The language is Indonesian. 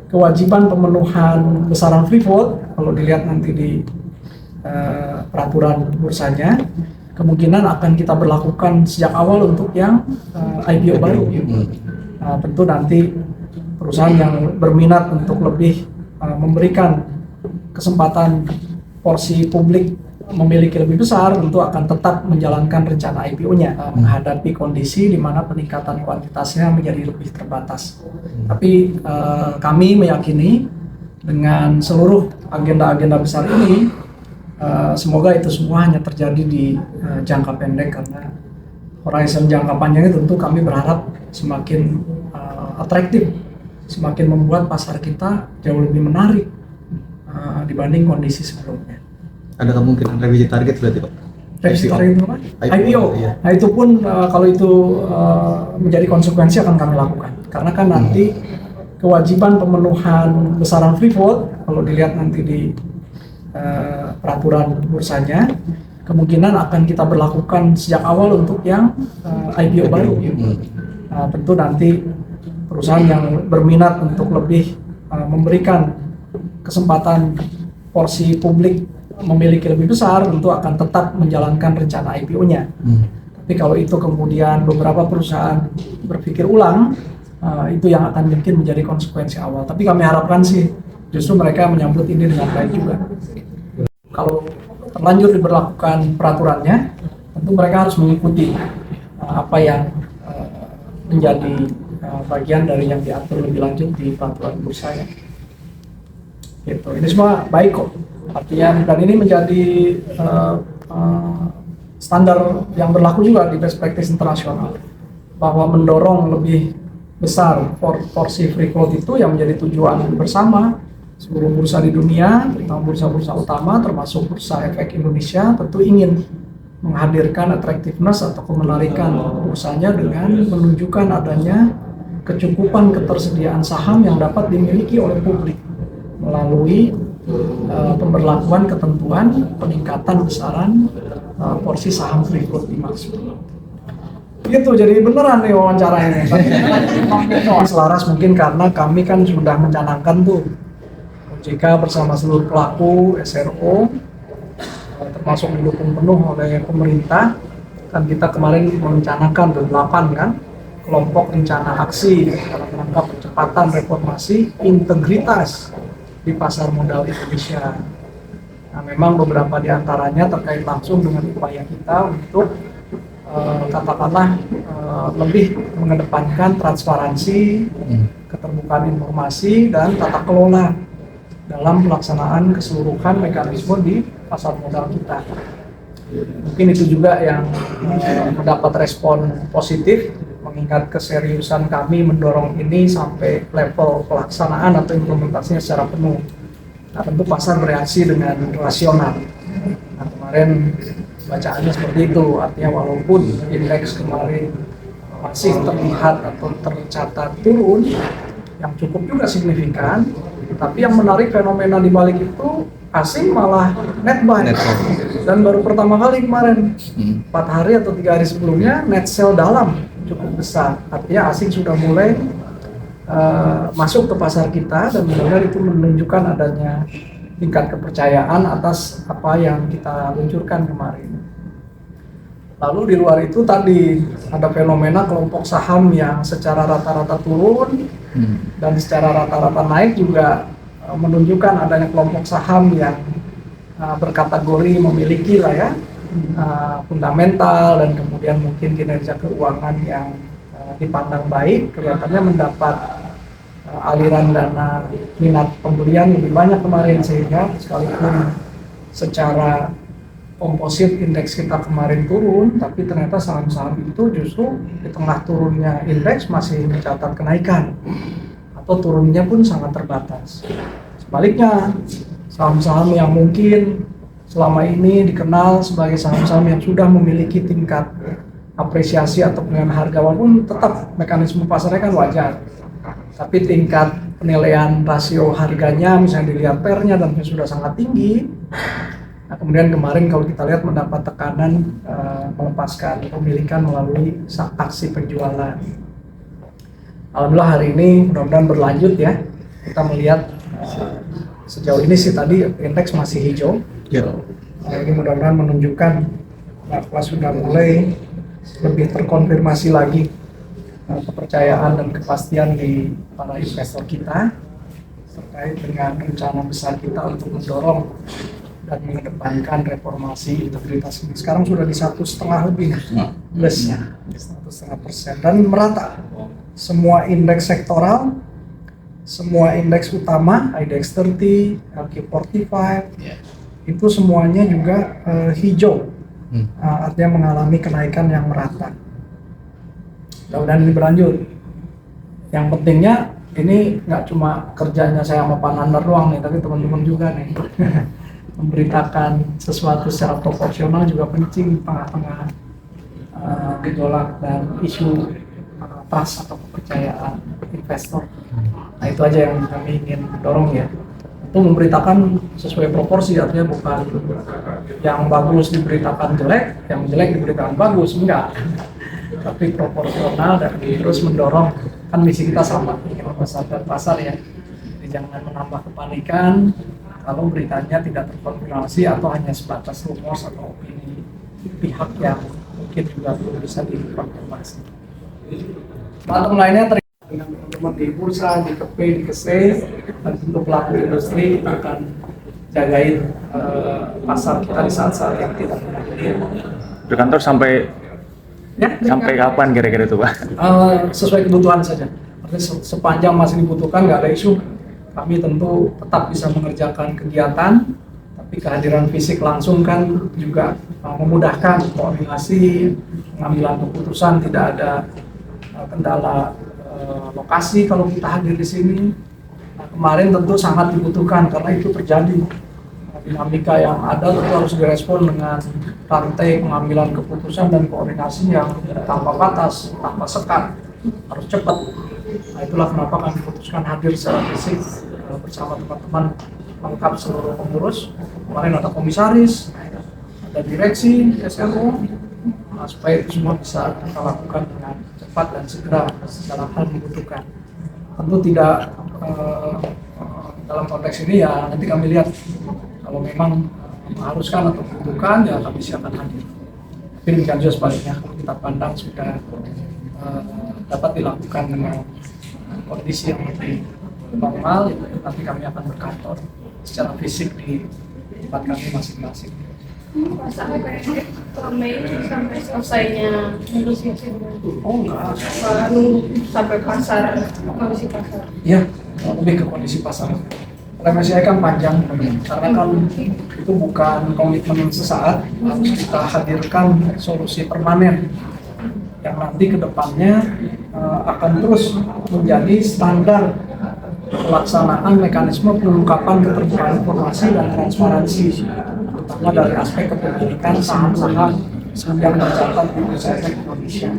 kewajiban pemenuhan besaran free float, kalau dilihat nanti di peraturan bursanya, kemungkinan akan kita berlakukan sejak awal untuk yang IPO baru. Tentu nanti perusahaan yang berminat untuk lebih memberikan kesempatan porsi publik memiliki lebih besar, tentu akan tetap menjalankan rencana IPO-nya, menghadapi kondisi di mana peningkatan kuantitasnya menjadi lebih terbatas. Tapi kami meyakini dengan seluruh agenda-agenda besar ini, semoga itu semua hanya terjadi di jangka pendek, karena horizon jangka panjangnya tentu kami berharap semakin atraktif, semakin membuat pasar kita jauh lebih menarik dibanding kondisi sebelumnya. Ada kemungkinan revisi target berarti Pak? Revisi target apa? IPO. Iya. Nah itu pun kalau itu menjadi konsekuensi akan kami lakukan, karena kan nanti kewajiban pemenuhan besaran free float, kalau dilihat nanti di peraturan bursanya, kemungkinan akan kita berlakukan sejak awal untuk yang IPO baru. Tentu nanti perusahaan yang berminat untuk lebih memberikan kesempatan porsi publik memiliki lebih besar, tentu akan tetap menjalankan rencana IPO-nya. Tapi kalau itu kemudian beberapa perusahaan berpikir ulang, itu yang akan mungkin menjadi konsekuensi awal. Tapi kami harapkan sih justru mereka menyambut ini dengan baik juga. Kalau terlanjur diberlakukan peraturannya, tentu mereka harus mengikuti apa yang menjadi bagian dari yang diatur lebih lanjut di peraturan bursa ya. Gitu. Ini semua baik kok. Artinya, dan ini menjadi standar yang berlaku juga di best practice internasional, bahwa mendorong lebih besar porsi free float itu yang menjadi tujuan bersama seluruh bursa di dunia, terutama bursa-bursa utama termasuk bursa efek Indonesia, tentu ingin menghadirkan attractiveness atau kemenarikan bursanya dengan menunjukkan adanya kecukupan ketersediaan saham yang dapat dimiliki oleh publik melalui pemberlakuan ketentuan peningkatan besaran porsi saham free float dimaksud. Gitu, jadi beneran nih wawancara ini. Selaras mungkin karena kami kan sudah mencanangkan tuh OJK bersama seluruh pelaku SRO, termasuk didukung penuh oleh pemerintah. Kan kita kemarin merencanakan 8 kan kelompok rencana aksi dalam rangka percepatan reformasi integritas di pasar modal Indonesia. Nah, memang beberapa di antaranya terkait langsung dengan upaya kita untuk katakanlah lebih mengedepankan transparansi, keterbukaan informasi, dan tata kelola dalam pelaksanaan keseluruhan mekanisme di pasar modal kita. Mungkin itu juga yang mendapat respon positif, mengingat keseriusan kami mendorong ini sampai level pelaksanaan atau implementasinya secara penuh. Nah, tentu pasar bereaksi dengan rasional. Nah, kemarin bacaannya seperti itu, artinya walaupun indeks kemarin masih terlihat atau tercatat turun yang cukup juga signifikan, tapi yang menarik fenomena di balik itu asing malah net buy. Dan baru pertama kali kemarin 4 hari atau 3 hari sebelumnya net sell dalam cukup besar, artinya asing sudah mulai masuk ke pasar kita, dan benar-benar itu menunjukkan adanya tingkat kepercayaan atas apa yang kita luncurkan kemarin. Lalu di luar itu tadi ada fenomena kelompok saham yang secara rata-rata turun dan secara rata-rata naik, juga menunjukkan adanya kelompok saham yang berkategori memiliki lah ya fundamental dan kemudian mungkin kinerja keuangan yang dipandang baik, kelihatannya mendapat aliran dana minat pembelian lebih banyak kemarin, sehingga sekalipun secara komposit indeks kita kemarin turun, tapi ternyata saham-saham itu justru di tengah turunnya indeks masih mencatat kenaikan atau turunnya pun sangat terbatas. Sebaliknya, saham-saham yang mungkin selama ini dikenal sebagai saham-saham yang sudah memiliki tingkat apresiasi atau penilaian harga, walaupun tetap mekanisme pasarnya kan wajar, tapi tingkat penilaian rasio harganya misalnya dilihat pernya dan sudah sangat tinggi. Nah, kemudian kemarin kalau kita lihat mendapat tekanan melepaskan pemilikan melalui aksi penjualan. Alhamdulillah hari ini mudah-mudahan berlanjut ya. kita melihat sejauh ini sih tadi indeks masih hijau. Ya. Ini mudah-mudahan menunjukkan bahwa sudah mulai lebih terkonfirmasi lagi kepercayaan dan kepastian di para investor kita terkait dengan rencana besar kita untuk mendorong dan mengedepankan reformasi integritas ini. Sekarang sudah di 1,5 lebih plusnya, 1,5% dan merata. Semua indeks sektoral, semua indeks utama, IDX 30, LQ45, itu semuanya juga hijau, artinya mengalami kenaikan yang merata. Mudah-mudahan ini berlanjut. Yang pentingnya ini nggak cuma kerjanya saya sama Pak Nandar doang nih, tapi teman-teman juga nih. Memberitakan sesuatu secara proporsional juga penting di tengah-tengah gejolak dan isu trust atau kepercayaan investor. Nah itu aja yang kami ingin dorong ya. Itu memberitakan sesuai proporsi, artinya bukan yang bagus diberitakan jelek, yang jelek diberitakan bagus, enggak. Tapi proporsional dan terus mendorong, kan misi kita sama, ingin membesarkan pasar ya. Jadi jangan menambah kepanikan kalau beritanya tidak terkonfirmasi atau hanya sebatas rumors atau opini pihak yang mungkin juga belum bisa dikonfirmasi. Teman-teman lainnya terlibat dengan teman-teman di bursa, di KP, di KSE, dan tentu pelaku industri akan jagain pasar kita di saat-saat yang tidak menentu. Berkantor sampai kapan kira-kira itu Pak? Sesuai kebutuhan saja. Artinya sepanjang masih dibutuhkan, nggak ada isu, kami tentu tetap bisa mengerjakan kegiatan, tapi kehadiran fisik langsung kan juga memudahkan koordinasi, pengambilan keputusan, tidak ada kendala lokasi kalau kita hadir di sini. Nah, kemarin tentu sangat dibutuhkan karena itu terjadi dinamika yang ada, tentu harus direspon dengan rantai pengambilan keputusan dan koordinasi yang tanpa batas, tanpa sekat, harus cepat. Nah itulah kenapa kami putuskan hadir secara fisik bersama teman-teman lengkap seluruh pengurus. Kemarin ada komisaris, ada direksi SRO, supaya itu semua bisa kita lakukan dengan cepat dan segera dalam hal dibutuhkan. Tentu tidak dalam konteks ini ya nanti kami lihat kalau memang mengharuskan atau membutuhkan ya kami siapkan hadir. Tapi demikian juga sebaliknya kalau kita pandang sudah dapat dilakukan dengan kondisi yang lebih normal, nanti kami akan berkantor secara fisik di tempat kami masing-masing. Sampai Mei sampai selesainya negosiasi. Oh enggak. Nunggu sampai pasar, kondisi pasar. Iya, lebih ke kondisi pasar. Remisi kan panjang, karena kan itu bukan komitmen sesaat, harus kita hadirkan solusi permanen yang nanti ke depannya akan terus menjadi standar pelaksanaan mekanisme pengungkapan keterbukaan informasi dan transparansi, terutama dari aspek kepemilikan saham-saham yang tercatat di Bursa Efek Indonesia.